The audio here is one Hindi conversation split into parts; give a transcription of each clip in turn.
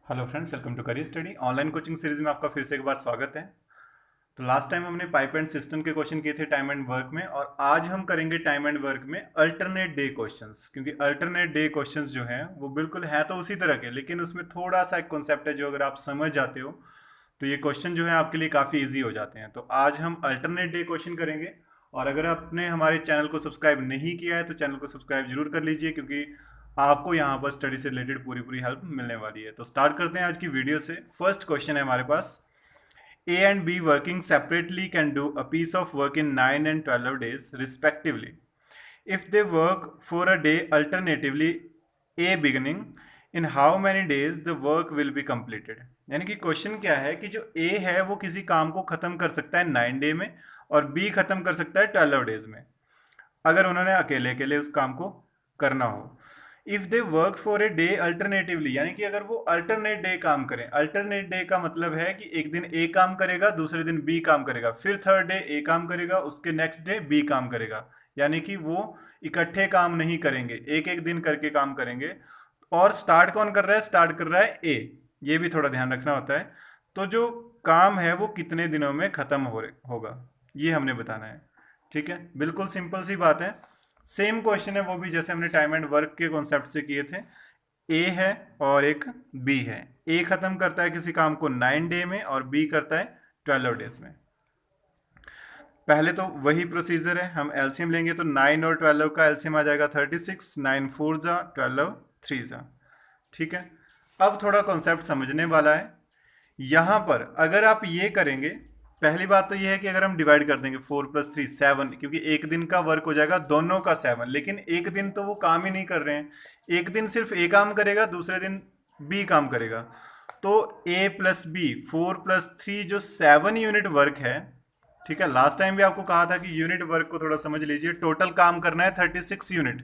Hello friends, welcome to career study online coaching series में आपका फिर से एक बार स्वागत है। तो लास्ट टाइम हमने पाइप एंड सिस्टम के क्वेश्चन किए थे टाइम एंड वर्क में, और आज हम करेंगे टाइम एंड वर्क में अल्टरनेट डे क्वेश्चंस। क्योंकि अल्टरनेट डे क्वेश्चंस जो हैं वो बिल्कुल हैं तो उसी तरह के, लेकिन उसमें थोड़ा सा एक कॉन्सेप्ट है जो अगर आप समझ जाते हो तो ये क्वेश्चन जो है आपके लिए काफ़ी ईजी हो जाते हैं। तो आज हम अल्टरनेट डे क्वेश्चन करेंगे। और अगर आपने हमारे चैनल को सब्सक्राइब नहीं किया है तो चैनल को सब्सक्राइब जरूर कर लीजिए, क्योंकि आपको यहाँ पर स्टडी से रिलेटेड पूरी पूरी हेल्प मिलने वाली है। तो स्टार्ट करते हैं आज की वीडियो से। फर्स्ट क्वेश्चन है हमारे पास, A and B working separately can do a piece of work in 9 and 12 days respectively. If they work for a day alternatively, A beginning, in how many days the work will be completed? यानी कि क्वेश्चन क्या है कि जो A है वो किसी काम को खत्म कर सकता है 9 डे में, और B खत्म कर सकता है 12 डेज में, अगर उन्होंने अकेले अकेले उस काम को करना हो। If they work for a day alternatively, यानी कि अगर वो अल्टरनेट डे काम करें। अल्टरनेट डे का मतलब है कि एक दिन ए काम करेगा, दूसरे दिन बी काम करेगा, फिर थर्ड डे ए काम करेगा, उसके नेक्स्ट डे बी काम करेगा। यानी कि वो इकट्ठे काम नहीं करेंगे, एक एक दिन करके काम करेंगे। और स्टार्ट कौन कर रहा है? स्टार्ट कर रहा है ए। ये भी थोड़ा ध्यान रखना होता है। तो जो काम है वो कितने दिनों में खत्म होगा, ये हमने बताना है। ठीक है, बिल्कुल सिंपल सी बात है। सेम क्वेश्चन है वो भी जैसे हमने टाइम एंड वर्क के कॉन्सेप्ट से किए थे। ए है और एक बी है। ए खत्म करता है किसी काम को 9 डे में और बी करता है 12 डेज में। पहले तो वही प्रोसीजर है, हम एलसीएम लेंगे तो 9 और 12 का एलसीएम आ जाएगा 36, 9 4 जा 12 3 जा। ठीक है, अब थोड़ा कॉन्सेप्ट समझने वाला है। यहां पर अगर आप ये करेंगे, पहली बात तो ये है कि अगर हम डिवाइड कर देंगे 4 + 3 7, क्योंकि एक दिन का वर्क हो जाएगा दोनों का 7, लेकिन एक दिन तो वो काम ही नहीं कर रहे हैं। एक दिन सिर्फ ए काम करेगा, दूसरे दिन बी काम करेगा। तो ए प्लस बी 4 + 3 जो 7 यूनिट वर्क है। ठीक है, लास्ट टाइम भी आपको कहा था कि यूनिट वर्क को थोड़ा समझ लीजिए। टोटल काम करना है 36 यूनिट।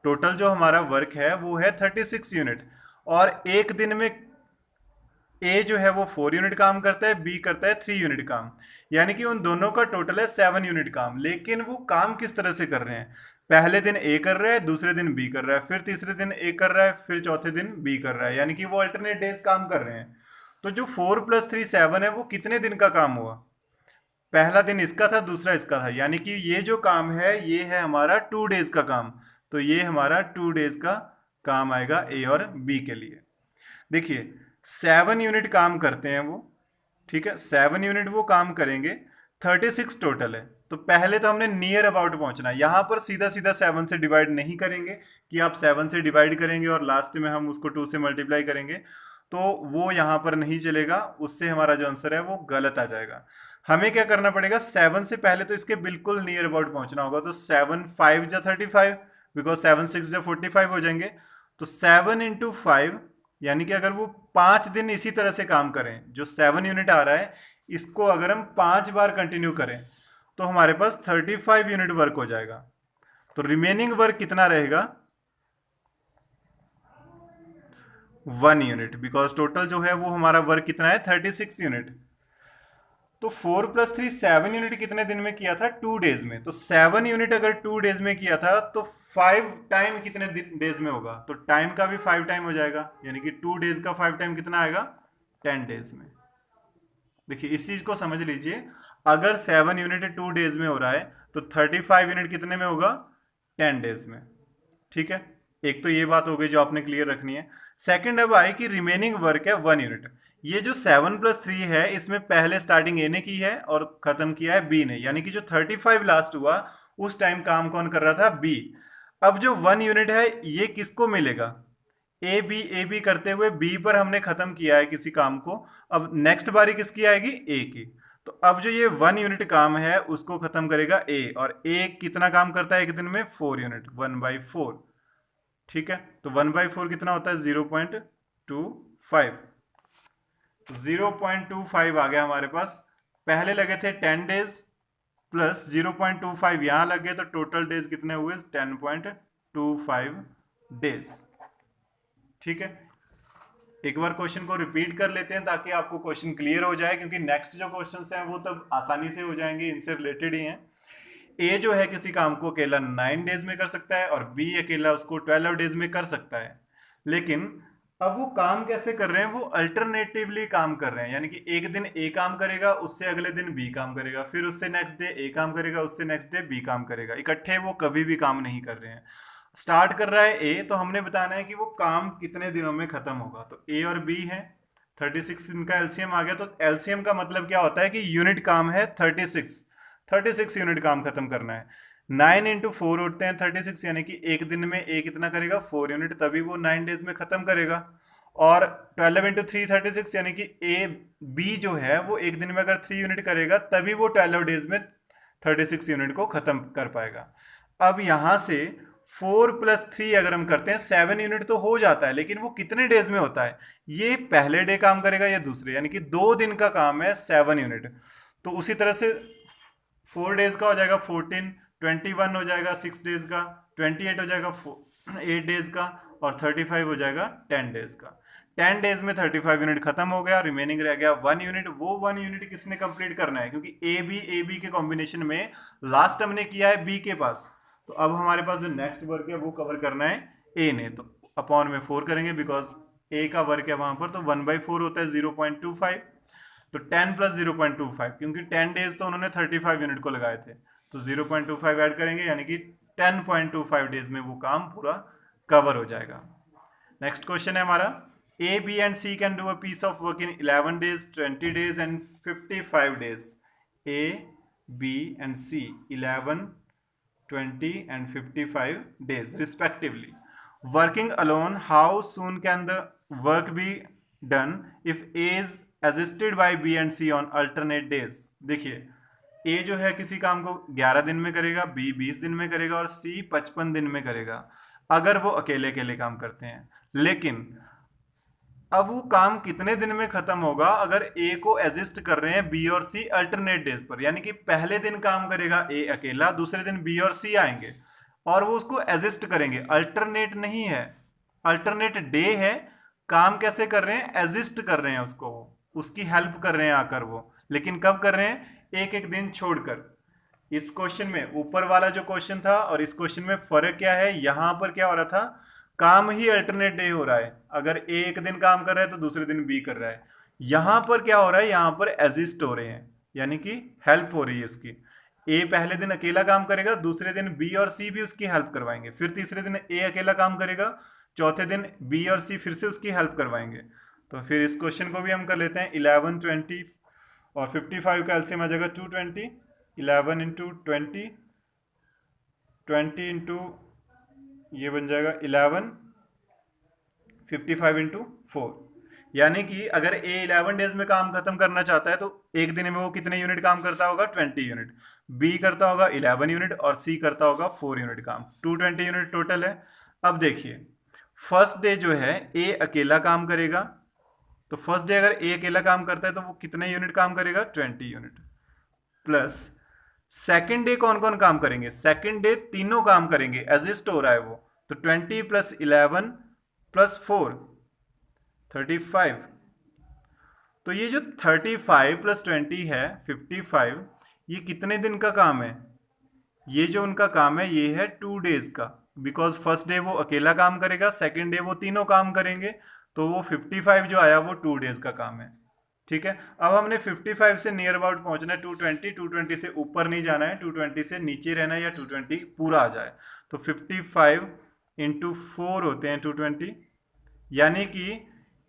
टोटल जो हमारा वर्क है वो है 36 यूनिट। और एक दिन में ए जो है वो 4 यूनिट काम करता है, बी करता है 3 यूनिट काम। यानी कि उन दोनों का टोटल है 7 यूनिट काम। लेकिन वो काम किस तरह से कर रहे हैं? पहले दिन ए कर रहा है, दूसरे दिन बी कर रहा है, फिर तीसरे दिन ए कर रहा है, फिर चौथे दिन बी कर रहा है। यानी कि वो अल्टरनेट डेज काम कर रहे हैं। तो जो 4 + 3 7 है वो कितने दिन का काम हुआ? पहला दिन इसका था, दूसरा इसका था। यानी कि ये जो काम है ये है हमारा 2 डेज का काम। तो ये हमारा 2 डेज का काम आएगा ए और बी के लिए। देखिए, 7 यूनिट काम करते हैं वो। ठीक है, 7 यूनिट वो काम करेंगे, 36 टोटल है। तो पहले तो हमने नियर अबाउट पहुंचना है। यहां पर सीधा सीधा 7 से डिवाइड नहीं करेंगे कि आप 7 से डिवाइड करेंगे और लास्ट में हम उसको 2 से मल्टीप्लाई करेंगे, तो वो यहां पर नहीं चलेगा। उससे हमारा जो आंसर है वो गलत आ जाएगा। हमें क्या करना पड़ेगा? 7 से पहले तो इसके बिल्कुल नियर अबाउट पहुंचना होगा। तो 7 5 जा 35, बिकॉज 7 6 जा 45 हो जाएंगे। तो 7 × 5, यानी कि अगर वो 5 दिन इसी तरह से काम करें, जो 7 यूनिट आ रहा है इसको अगर हम 5 बार कंटिन्यू करें तो हमारे पास 35 यूनिट वर्क हो जाएगा। तो रिमेनिंग वर्क कितना रहेगा? 1 यूनिट, बिकॉज टोटल जो है वो हमारा वर्क कितना है? 36 यूनिट। तो 4 + 3 7 यूनिट कितने दिन में किया था? 2 डेज में। तो 7 यूनिट अगर 2 डेज में किया था तो 5 टाइम कितने डेज में होगा? तो टाइम का भी 5 टाइम हो जाएगा। यानी कि 2 डेज का 5 टाइम कितना आएगा? 10 डेज में। देखिए, इस चीज को समझ लीजिए। अगर 7 यूनिट 2 डेज में हो रहा है तो 35 यूनिट कितने में होगा? 10 डेज में। ठीक है, एक तो ये बात हो गई जो आपने क्लियर रखनी है। सेकंड अब आई कि रिमेनिंग वर्क है 1 यूनिट। ये जो 7 + 3 है इसमें पहले स्टार्टिंग ए ने की है और खत्म किया है बी ने। यानी कि जो 35 लास्ट हुआ उस टाइम काम कौन कर रहा था? बी। अब जो 1 यूनिट है ये किसको मिलेगा? ए बी करते हुए बी पर हमने खत्म किया है किसी काम को। अब नेक्स्ट बारी किसकी आएगी? ए की। तो अब जो ये 1 यूनिट काम है उसको खत्म करेगा ए। और ए कितना काम करता है एक दिन में? 4 यूनिट, 1/4। ठीक है, तो 1/4 कितना होता है? 0.25। तो 0.25 आ गया हमारे पास। पहले लगे थे 10 डेज प्लस 0.25 यहां लग गए, तो टोटल डेज कितने हुए? 10.25 डेज। ठीक है, एक बार क्वेश्चन को रिपीट कर लेते हैं ताकि आपको क्वेश्चन क्लियर हो जाए, क्योंकि नेक्स्ट जो क्वेश्चंस हैं वो तब आसानी से हो जाएंगे, इनसे रिलेटेड ही हैं। ए जो है किसी काम को अकेला 9 डेज में कर सकता है और बी अकेला उसको 12 डेज में कर सकता है। लेकिन अब वो काम कैसे कर रहे हैं, वो अल्टरनेटिवली काम कर रहे हैं, यानी कि एक दिन ए काम करेगा, उससे अगले दिन बी काम करेगा, फिर उससे नेक्स्ट डे ए काम करेगा, उससे नेक्स्ट डे बी काम करेगा। इकट्ठे वो कभी भी काम नहीं कर रहे हैं। स्टार्ट कर रहा है ए, तो हमने बताना है कि वो काम कितने दिनों में खत्म होगा। तो ए और बी है, 36 इनका एलसीएम आ गया। तो एलसीएम का मतलब क्या होता है कि यूनिट काम है 36 यूनिट काम खत्म करना है। 9 × 4 उठते हैं 36, यानी कि एक दिन में ए कितना करेगा, 4 यूनिट, तभी वो 9 डेज में खत्म करेगा। और 12 × 3 36, यानी कि ए बी जो है वो एक दिन में अगर 3 यूनिट करेगा तभी वो 12 डेज में 36 यूनिट को खत्म कर पाएगा। अब यहां से 4 + 3 अगर हम करते हैं 7 यूनिट तो हो जाता है, लेकिन वो कितने डेज में होता है, ये पहले डे काम करेगा या दूसरे, यानी कि 2 दिन का काम है 7 यूनिट। तो उसी तरह से 4 डेज का हो जाएगा 14, 21 हो जाएगा 6 डेज का, 28 हो जाएगा 8 डेज का, और 35 हो जाएगा 10 डेज का। 10 डेज में 35 यूनिट खत्म हो गया, रिमेनिंग रह गया 1 यूनिट। वो 1 यूनिट किसने कंप्लीट करना है, क्योंकि ए बी के कॉम्बिनेशन में लास्ट हमने किया है बी के पास, तो अब हमारे पास जो नेक्स्ट वर्क है वो कवर करना है ए ने। तो अपॉन में 4 करेंगे, बिकॉज ए का वर्क है वहां पर, तो 1/4 होता है 0.25। तो 10 + 0.25, क्योंकि 10 डेज तो उन्होंने 35 यूनिट को लगाए थे, तो 0.25 ऐड करेंगे, यानी कि 10.25 डेज में वो काम पूरा कवर हो जाएगा। नेक्स्ट क्वेश्चन है हमारा, A B and C can do a piece of work in 11 days, 20 days and 55 days. A B and C 11, 20 and 55 days respectively. Working alone, how soon can the work be done if A is assisted by B and C on alternate days? देखिए, A जो है किसी काम को 11 दिन में करेगा, B 20 दिन में करेगा और C 55 दिन में करेगा, अगर वो अकेले अकेले काम करते हैं। लेकिन अब वो काम कितने दिन में खत्म होगा अगर ए को एजिस्ट कर रहे हैं बी और सी अल्टरनेट डेज पर, यानी कि पहले दिन काम करेगा ए अकेला, दूसरे दिन बी और सी आएंगे और वो उसको एजिस्ट करेंगे। अल्टरनेट नहीं है, अल्टरनेट डे है। काम कैसे कर रहे हैं, एजिस्ट कर रहे हैं उसको, उसकी हेल्प कर रहे हैं आकर वो, लेकिन कब कर रहे हैं, एक एक दिन छोड़कर। इस क्वेश्चन में ऊपर वाला जो क्वेश्चन था और इस क्वेश्चन में फर्क क्या है, यहां पर क्या हो रहा था, काम ही अल्टरनेट डे हो रहा है। अगर ए एक दिन काम कर रहा है तो दूसरे दिन बी कर रहा है। यहां पर क्या हो रहा है, यहां पर एजिस्ट हो रहे हैं, यानी कि हेल्प हो रही है उसकी। ए पहले दिन अकेला काम करेगा, दूसरे दिन बी और सी भी उसकी हेल्प करवाएंगे, फिर तीसरे दिन ए अकेला काम करेगा, चौथे दिन बी और सी फिर से उसकी हेल्प करवाएंगे। तो फिर इस क्वेश्चन को भी हम कर लेते हैं। 11, 20 और 55 का एलसीएम आ जाएगा 220। 11 × 20, 20 × ये बन जाएगा 11, 55 × 4, यानी कि अगर ए 11 डेज में काम खत्म करना चाहता है तो एक दिन में वो कितने यूनिट काम करता होगा, 20 यूनिट। बी करता होगा 11 यूनिट और सी करता होगा 4 यूनिट काम, 220 यूनिट टोटल है। अब देखिए, फर्स्ट डे जो है ए अकेला काम करेगा, तो फर्स्ट डे अगर ए अकेला काम करता है तो वो कितने यूनिट काम करेगा, 20 यूनिट। प्लस सेकेंड डे कौन कौन काम करेंगे, सेकेंड डे तीनों काम करेंगे, एजिस्ट हो रहा है वो, तो 20 + 11 + 4, 35। तो ये जो 35 + 20 है 55, ये कितने दिन का काम है, ये जो उनका काम है ये है 2 डेज का, बिकॉज फर्स्ट डे वो अकेला काम करेगा, सेकेंड डे वो तीनों काम करेंगे, तो वो 55 जो आया वो 2 डेज का काम है। ठीक है, अब हमने 55 से नियर अबाउट पहुंचना है 220, 220 से ऊपर नहीं जाना है, 220 से नीचे रहना है, या 220 पूरा आ जाए। तो 55 × 4 होते हैं 220, यानी कि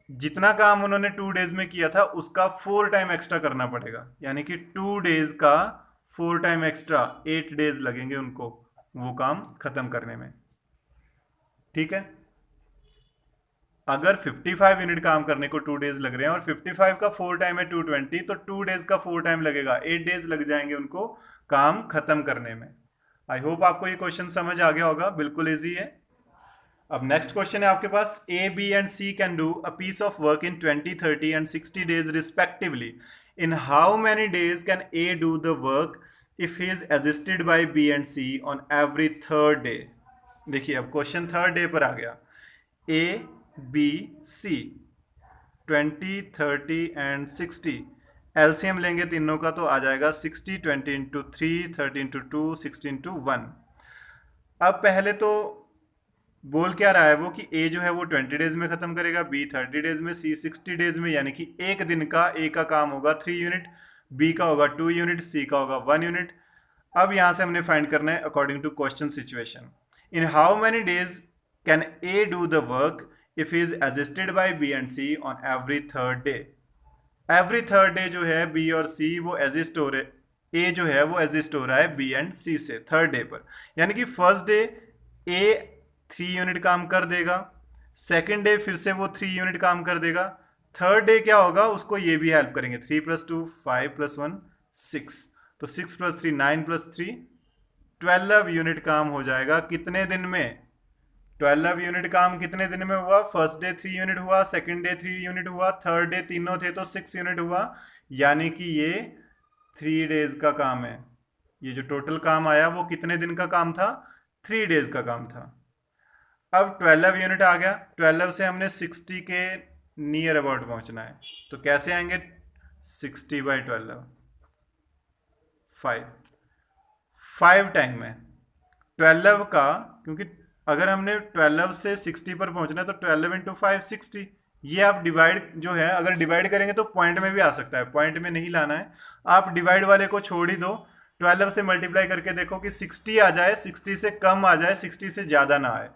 जितना काम उन्होंने 2 डेज में किया था उसका 4 टाइम एक्स्ट्रा करना पड़ेगा, यानी कि 2 डेज का 4 टाइम एक्स्ट्रा, 8 डेज लगेंगे उनको वो काम खत्म करने में। ठीक है, अगर 55 यूनिट काम करने को 2 डेज लग रहे हैं और 55 का 4 टाइम है 220, तो 2 डेज का 4 टाइम लगेगा, 8 डेज लग जाएंगे उनको काम खत्म करने में। आई होप आपको ये क्वेश्चन समझ आ गया होगा, बिल्कुल इजी है। अब नेक्स्ट क्वेश्चन है आपके पास, A B and C can do a piece of work in 20, 30 and 60 days respectively. In how many days can A do the work if he is assisted by B and C on every third day. देखिए, अब क्वेश्चन थर्ड डे पर आ गया। A B C 20, 30 and 60, LCM लेंगे तीनों का तो आ जाएगा 60, 20 × 3, 30 × 2, 60 × 1। अब पहले तो बोल क्या रहा है वो कि ए जो है वो 20 डेज में खत्म करेगा, बी 30 डेज में, सी 60 डेज में, यानी कि एक दिन का ए का काम होगा 3 यूनिट, बी का होगा 2 यूनिट, सी का होगा 1 यूनिट। अब यहां से हमने फाइंड करना है according to question situation. In how many days can A do the work if is assisted by B and C on every third day. Every third day जो है बी और सी वो एजिस्ट हो रहे, ए जो है वो एजिस्ट हो रहा है बी एंड सी से थर्ड डे पर। यानी कि फर्स्ट डे ए 3 यूनिट काम कर देगा, सेकेंड डे फिर से वो 3 यूनिट काम कर देगा, थर्ड डे क्या होगा उसको ये भी हेल्प करेंगे। 3 + 2 5 + 1 6, तो 6 + 3 9 + 3 12 यूनिट काम हो जाएगा कितने दिन में? 12 यूनिट काम कितने दिन में हुआ? फर्स्ट डे 3 यूनिट हुआ, सेकंड डे 3 यूनिट हुआ, थर्ड डे तीनों थे तो 6 यूनिट हुआ, यानी कि ये 3 डेज का काम है। ये जो टोटल काम आया वो कितने दिन का काम था? 3 डेज का काम था। अब 12 यूनिट आ गया, 12 से हमने 60 के नियर अबाउट पहुंचना है, तो कैसे आएंगे? 60/12 5 टाइम है 12 का, क्योंकि अगर हमने 12 से 60 पर पहुंचना है तो 12 × 5 60। ये आप डिवाइड जो है अगर डिवाइड करेंगे तो पॉइंट में भी आ सकता है, पॉइंट में नहीं लाना है, आप डिवाइड वाले को छोड़ ही दो। 12 से मल्टीप्लाई करके देखो कि 60 आ जाए, 60 से कम आ जाए, 60 से ज़्यादा ना आए,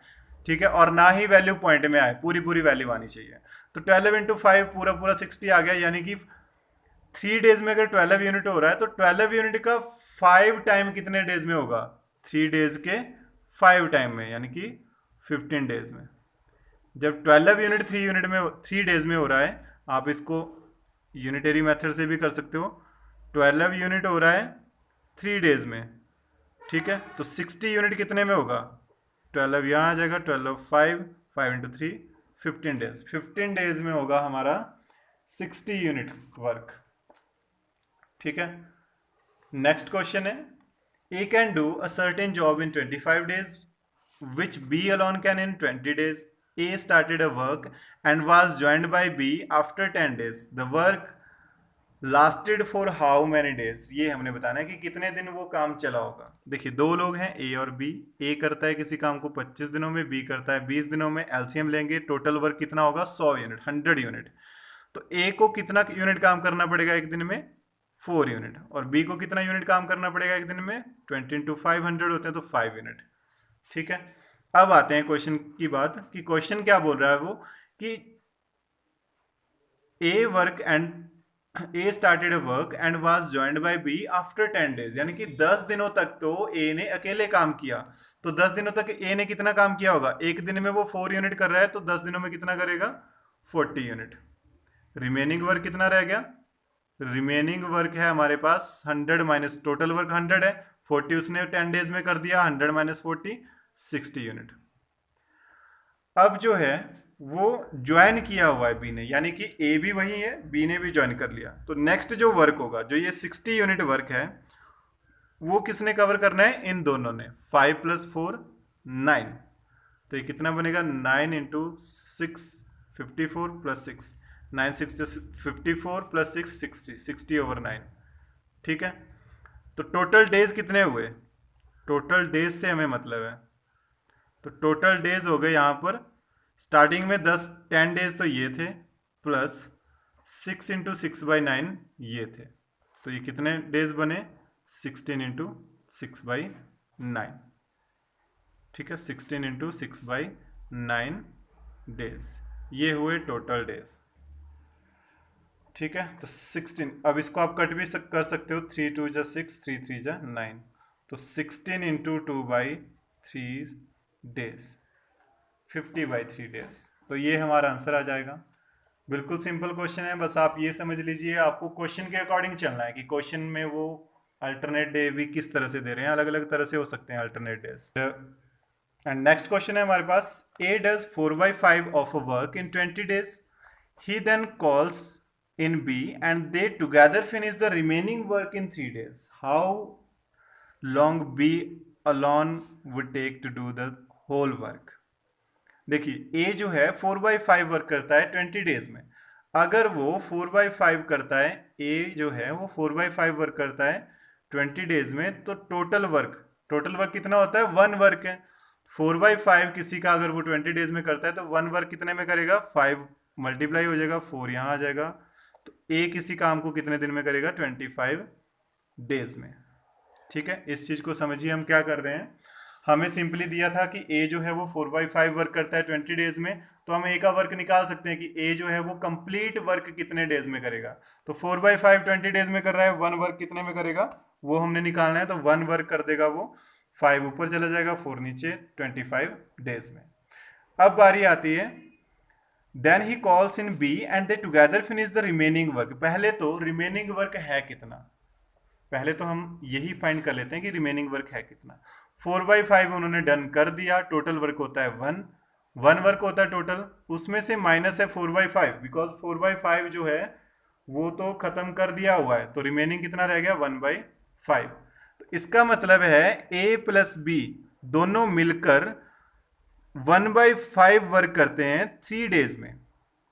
ठीक है, और ना ही वैल्यू पॉइंट में आए, पूरी पूरी वैल्यू आनी चाहिए। तो 12 × 5 पूरा पूरा 60 आ गया, यानी कि 3 डेज में अगर 12 यूनिट हो रहा है तो 12 यूनिट का 5 टाइम कितने डेज में होगा? 3 डेज के 5 टाइम में, यानी कि 15 डेज में। जब 12 यूनिट 3 डेज में हो रहा है, आप इसको यूनिटरी मेथड से भी कर सकते हो। 12 यूनिट हो रहा है 3 डेज में, ठीक है, तो 60 यूनिट कितने में होगा? 12 यहाँ आ जाएगा, 12 5 5 × 3 15 डेज, 15 डेज में होगा हमारा 60 यूनिट वर्क, ठीक है। नेक्स्ट क्वेश्चन है, A can do a certain job in 25 days which B alone can in 20 days. A started a work and was joined by B after 10 days. The work lasted for how many days? ये हमने बताना है कि कितने दिन वो काम चला होगा। देखिए दो लोग हैं A और B, A करता है किसी काम को 25 दिनों में, B करता है 20 दिनों में, एलसीएम लेंगे, टोटल वर्क कितना होगा? 100 यूनिट, 100 यूनिट। तो A को कितना यूनिट काम करना पड़ेगा एक दिन में? 4 यूनिट। और B को कितना यूनिट काम करना पड़ेगा एक दिन में? 20 × 500 होते हैं तो 5 यूनिट, ठीक है। अब आते हैं क्वेश्चन की बात कि क्वेश्चन क्या बोल रहा है वो कि A started a work and was joined by B after 10 days, यानी कि 10 दिनों तक तो ए ने अकेले काम किया। तो 10 दिनों तक ए ने कितना काम किया होगा? एक दिन में वो 4 यूनिट कर रहा है तो 10 दिनों में कितना करेगा? 40 यूनिट। रिमेनिंग वर्क कितना रह गया? रिमेनिंग वर्क है हमारे पास 100 माइनस टोटल वर्क 100 है, 40 उसने 10 डेज में कर दिया, 100 - 40 60 यूनिट। अब जो है वो ज्वाइन किया हुआ है बी ने, यानी कि ए भी वही है, बी ने भी ज्वाइन कर लिया। तो नेक्स्ट जो वर्क होगा, जो ये 60 यूनिट वर्क है, वो किसने कवर करना है? इन दोनों ने। 5 + 4 9, तो ये कितना बनेगा? 9 × 6 54 + 6 9 6 54 + 6 60 60/9, ठीक है। तो टोटल डेज कितने हुए? टोटल डेज से हमें मतलब है, तो टोटल डेज हो गए यहाँ पर स्टार्टिंग में 10 डेज तो ये थे, प्लस 6 × 6/9 ये थे, तो ये कितने डेज बने? 16 × 6/9, ठीक है, 16 × 6/9 डेज, ये हुए टोटल डेज, ठीक है। तो 16, अब इसको आप कट भी कर सकते हो, 3 × 2 = 6 3 × 3 = 9, तो 16 × 2/3 डेज, 50/3 डेज। तो ये हमारा आंसर आ जाएगा। बिल्कुल सिंपल क्वेश्चन है, बस आप ये समझ लीजिए आपको क्वेश्चन के अकॉर्डिंग चलना है कि क्वेश्चन में वो अल्टरनेट डे भी किस तरह से दे रहे हैं, अलग अलग तरह से हो सकते हैं alternate days. And next question है हमारे पास, A does 4/5 of a work in 20 days, he then calls in B and they together finish the remaining work in 3 days. How long B alone would take to do the whole work? देखिए A जो है 4/5 वर्क करता है 20 डेज में। अगर वो 4/5 करता है, A जो है वो 4/5 वर्क करता है 20 डेज में, तो टोटल वर्क कितना होता है? 1 वर्क है। 4/5 किसी का अगर वो 20 डेज में करता है तो 1 वर्क कितने में करेगा, 5 मल्टीप्लाई हो जाएगा, 4 यहाँ आ जाएगा। तो ए किसी काम को कितने दिन में करेगा, 25 डेज में। ठीक है, इस चीज को समझिए हम क्या कर रहे हैं। हमें सिंपली दिया था कि ए जो है वो 4/5 वर्क करता है 20 डेज में, तो हम ए का वर्क निकाल सकते हैं कि ए जो है वो कंप्लीट वर्क कितने डेज में करेगा। तो 4/5 20 डेज में कर रहा है, 1 वर्क कितने में करेगा वो हमने निकालना है। तो 1 वर्क कर देगा वो, 5 ऊपर चला जाएगा, 4 नीचे, 25 डेज में। अब बारी आती है, then he calls in B and they together finish the remaining work. पहले तो रिमेनिंग वर्क है कितना, पहले तो हम यही फाइंड कर लेते हैं कि रिमेनिंग वर्क है कितना। 4/5 उन्होंने डन कर दिया, टोटल वर्क होता है 1 वर्क होता है टोटल, उसमें से माइनस है 4/5, बिकॉज 4/5 जो है वो तो खत्म कर दिया हुआ है, तो रिमेनिंग कितना रह गया, 1/5। तो इसका मतलब है ए प्लस बी दोनों मिलकर 1/5 वर्क करते हैं 3 डेज में।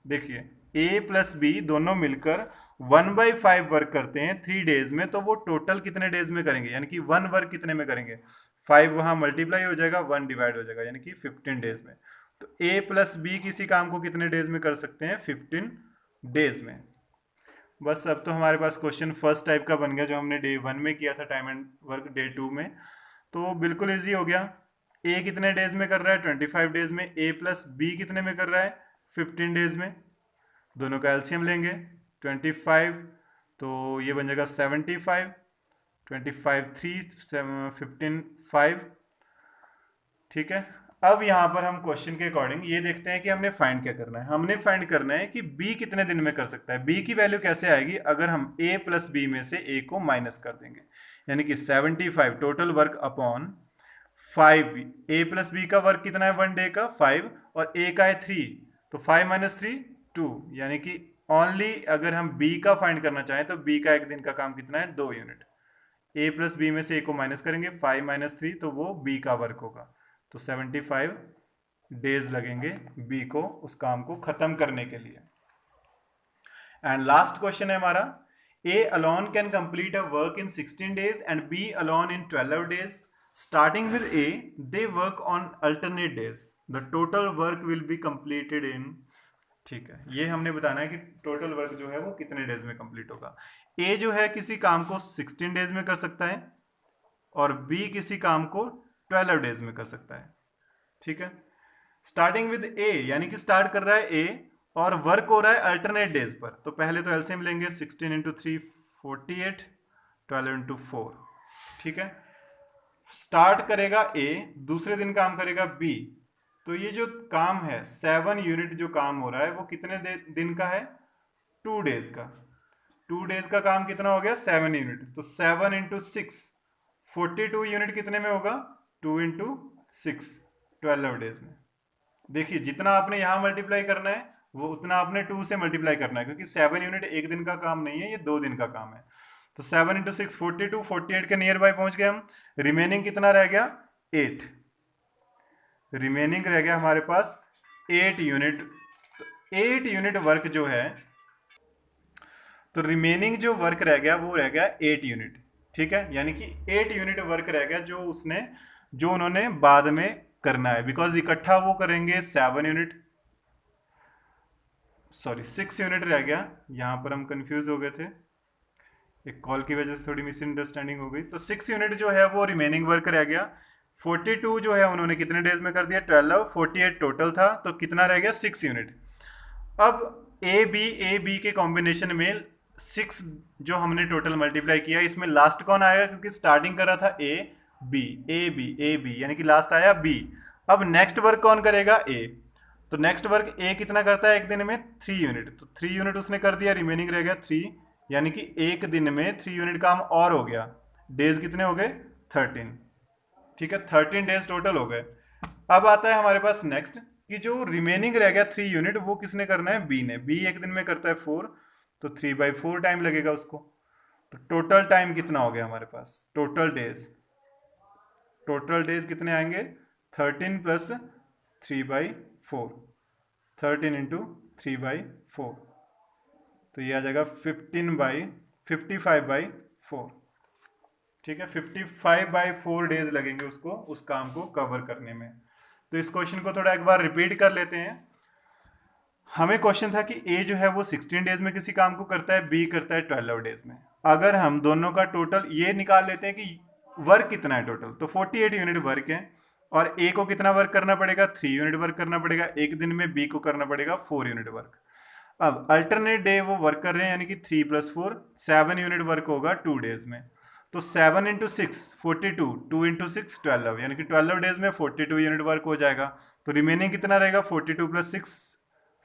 देखिए ए प्लस बी दोनों मिलकर 1/5 वर्क करते हैं 3 डेज में, तो वो टोटल कितने डेज में करेंगे, यानी कि 1 वर्क कितने में करेंगे, 5 वहां मल्टीप्लाई हो जाएगा, 1 डिवाइड हो जाएगा, यानी कि 15 डेज में। तो ए प्लस बी किसी काम को कितने डेज में कर सकते हैं, 15 डेज में। बस अब तो हमारे पास क्वेश्चन फर्स्ट टाइप का बन गया जो हमने डे 1 में किया था टाइम एंड वर्क डे 2 में, तो बिल्कुल ईजी हो गया। ए कितने डेज में कर रहा है, 25 डेज में। ए प्लस बी कितने में कर रहा है, 15 डेज में। दोनों का एलसीएम लेंगे, 25 तो ये बन जाएगा 75, 25 3 15 5। ठीक है, अब यहां पर हम क्वेश्चन के अकॉर्डिंग ये देखते हैं कि हमने फाइंड क्या करना है। हमने फाइंड करना है कि बी कितने दिन में कर सकता है। बी की वैल्यू कैसे आएगी, अगर हम ए प्लस बी में से ए को माइनस कर देंगे, यानी कि 75 टोटल वर्क अपॉन 5। ए प्लस बी का वर्क कितना है 1 डे का 5, और ए का है 3, तो 5 माइनस 3 2, यानी कि ओनली अगर हम बी का फाइंड करना चाहें तो बी का एक दिन का काम कितना है, 2 यूनिट। ए प्लस बी में से ए को माइनस करेंगे, 5 माइनस 3, तो वो बी का वर्क होगा। तो 75 डेज लगेंगे बी को उस काम को खत्म करने के लिए। एंड लास्ट क्वेश्चन है हमारा, A alone can complete a work in 16 days and B alone in 12 days. Starting with A they work on alternate days, the total work will be completed in. ठीक है, ये हमने बताना है कि टोटल वर्क जो है वो कितने डेज में कंप्लीट होगा। ए जो है किसी काम को 16 डेज में कर सकता है और बी किसी काम को 12 डेज में कर सकता है। ठीक है, स्टार्टिंग विद ए यानी कि स्टार्ट कर रहा है ए और वर्क हो रहा है अल्टरनेट डेज पर, तो पहले तो एलसीएम लेंगे, 16 इंटू 3 48, 12 इंटू 4। ठीक है, स्टार्ट करेगा ए, दूसरे दिन काम करेगा बी, तो ये जो काम है 7 यूनिट जो काम हो रहा है वो कितने दिन का है, 2 डेज का। 2 डेज का काम कितना हो गया, 7 यूनिट, तो 7 इंटू 6 42 यूनिट कितने में होगा, 2 इंटू 6 12 डेज में। देखिए जितना आपने यहाँ मल्टीप्लाई करना है वो उतना आपने 2 से मल्टीप्लाई करना है, क्योंकि 7 यूनिट एक दिन का काम नहीं है, ये 2 दिन का काम है। तो 7 इंटू 6 42, 48 के नियर बाय पहुंच गए हम। रिमेनिंग कितना रह गया, 8। रिमेनिंग रह गया हमारे पास 8 यूनिट। तो 8 यूनिट वर्क जो है, तो रिमेनिंग जो वर्क रह गया वो रह गया 8 यूनिट। ठीक है, यानी कि 8 यूनिट वर्क रह गया जो उन्होंने बाद में करना है, बिकॉज इकट्ठा वो करेंगे 7 यूनिट, सॉरी 6 यूनिट रह गया। यहां पर हम कंफ्यूज हो गए थे, एक कॉल की वजह से थोड़ी मिसअंडरस्टैंडिंग हो गई। तो 6 यूनिट जो है वो रिमेनिंग वर्क रह गया। 42 जो है उन्होंने कितने डेज में कर दिया, 12, 48 टोटल था, तो कितना रह गया, 6 यूनिट। अब ए बी के कॉम्बिनेशन में 6 जो हमने टोटल मल्टीप्लाई किया, इसमें लास्ट कौन आएगा, क्योंकि स्टार्टिंग कर रहा था ए बी यानी कि लास्ट आया बी। अब नेक्स्ट वर्क कौन करेगा, ए। तो नेक्स्ट वर्क ए कितना करता है एक दिन में, 3 यूनिट, तो 3 यूनिट उसने कर दिया, रिमेनिंग रह गया 3, यानी कि एक दिन में 3 यूनिट काम और हो गया। डेज कितने हो गए, 13। ठीक है, 13 डेज टोटल हो गए। अब आता है हमारे पास नेक्स्ट कि जो रिमेनिंग रह गया 3 यूनिट वो किसने करना है, बी ने। बी एक दिन में करता है 4, तो 3/4 टाइम लगेगा उसको। तो टोटल टाइम कितना हो गया हमारे पास, टोटल डेज कितने आएंगे, 13 प्लस 3/4, 13 इंटू 3/4, तो ये आ जाएगा 55/4। ठीक है, 55/4 डेज लगेंगे उसको उस काम को कवर करने में। तो इस क्वेश्चन को थोड़ा एक बार रिपीट कर लेते हैं। हमें क्वेश्चन था कि ए जो है वो 16 डेज में किसी काम को करता है, बी करता है 12 डेज में। अगर हम दोनों का टोटल ये निकाल लेते हैं कि वर्क कितना है टोटल, तो 48 यूनिट वर्क है और ए को कितना वर्क करना पड़ेगा, 3 यूनिट वर्क करना पड़ेगा एक दिन में, बी को करना पड़ेगा 4 यूनिट वर्क। अब अल्टरनेट डे वो वर्क कर रहे हैं, यानी कि 3+4 7 यूनिट वर्क होगा 2 डेज में। तो 7 इंटू 6 42, 2 इंटू 6 12, यानी कि 12 डेज में 42 यूनिट वर्क हो जाएगा। तो रिमेनिंग कितना रहेगा, 42 + 6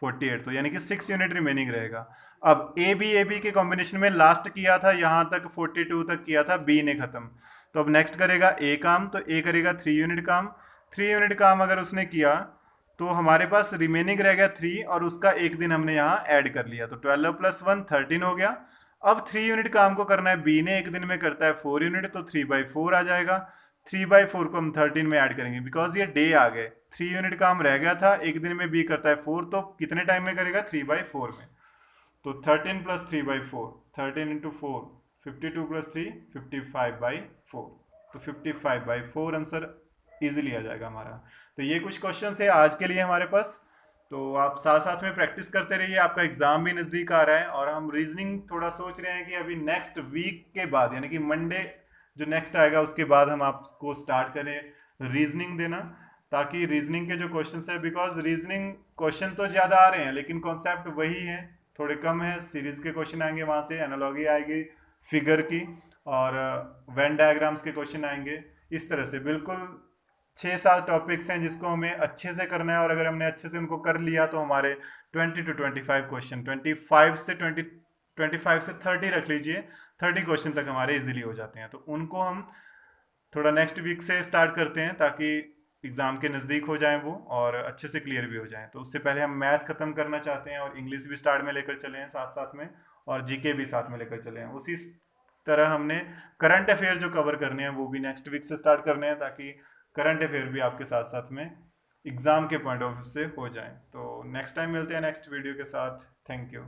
48, तो यानी कि 6 यूनिट रिमेनिंग रहेगा। अब ए बी के कॉम्बिनेशन में लास्ट किया था, यहां तक 42 तक किया था, बी ने खत्म। तो अब नेक्स्ट करेगा ए काम, तो ए करेगा 3 यूनिट काम। 3 यूनिट काम अगर उसने किया तो हमारे पास रिमेनिंग रह गया 3, और उसका एक दिन हमने यहाँ ऐड कर लिया, तो 12 + 1 13 हो गया। अब 3 यूनिट काम को करना है, बी ने एक दिन में करता है 4 यूनिट, तो 3/4 आ जाएगा। 3/4 को हम 13 में ऐड करेंगे, बिकॉज ये डे आ गए। 3 यूनिट काम रह गया था, एक दिन में बी करता है 4, तो कितने टाइम में करेगा, 3/4 में। तो 13 + 3/4, 13 इंटू 4 52 + 3 55/4, तो 55/4 आंसर इजीली आ जाएगा हमारा। तो ये कुछ क्वेश्चन थे आज के लिए हमारे पास। तो आप साथ साथ में प्रैक्टिस करते रहिए, आपका एग्जाम भी नज़दीक आ रहा है। और हम रीजनिंग थोड़ा सोच रहे हैं कि अभी नेक्स्ट वीक के बाद, यानी कि मंडे जो नेक्स्ट आएगा उसके बाद हम आपको स्टार्ट करें रीजनिंग देना, ताकि रीजनिंग के जो क्वेश्चंस है, बिकॉज रीजनिंग क्वेश्चन तो ज़्यादा आ रहे हैं लेकिन कॉन्सेप्ट वही है, थोड़े कम है। सीरीज के क्वेश्चन आएंगे, वहाँ से एनालॉगी आएगी फिगर की, और वेन डायग्राम्स के क्वेश्चन आएंगे। इस तरह से बिल्कुल 6-7 टॉपिक्स हैं जिसको हमें अच्छे से करना है, और अगर हमने अच्छे से उनको कर लिया तो हमारे 20 to 25 क्वेश्चन, 25 से 30 रख लीजिए, 30 क्वेश्चन तक हमारे इजीली हो जाते हैं। तो उनको हम थोड़ा नेक्स्ट वीक से स्टार्ट करते हैं, ताकि एग्ज़ाम के नज़दीक हो जाएं वो, और अच्छे से क्लियर भी हो जाएं। तो उससे पहले हम मैथ ख़त्म करना चाहते हैं, और इंग्लिश भी स्टार्ट में लेकर चले हैं साथ साथ में, और जीके भी साथ में लेकर चले हैं। उसी तरह हमने करंट अफेयर जो कवर करने हैं वो भी नेक्स्ट वीक से स्टार्ट करने हैं, ताकि करंट अफेयर भी आपके साथ साथ में एग्ज़ाम के पॉइंट ऑफ व्यू से हो जाएं। तो नेक्स्ट टाइम मिलते हैं नेक्स्ट वीडियो के साथ। Thank you.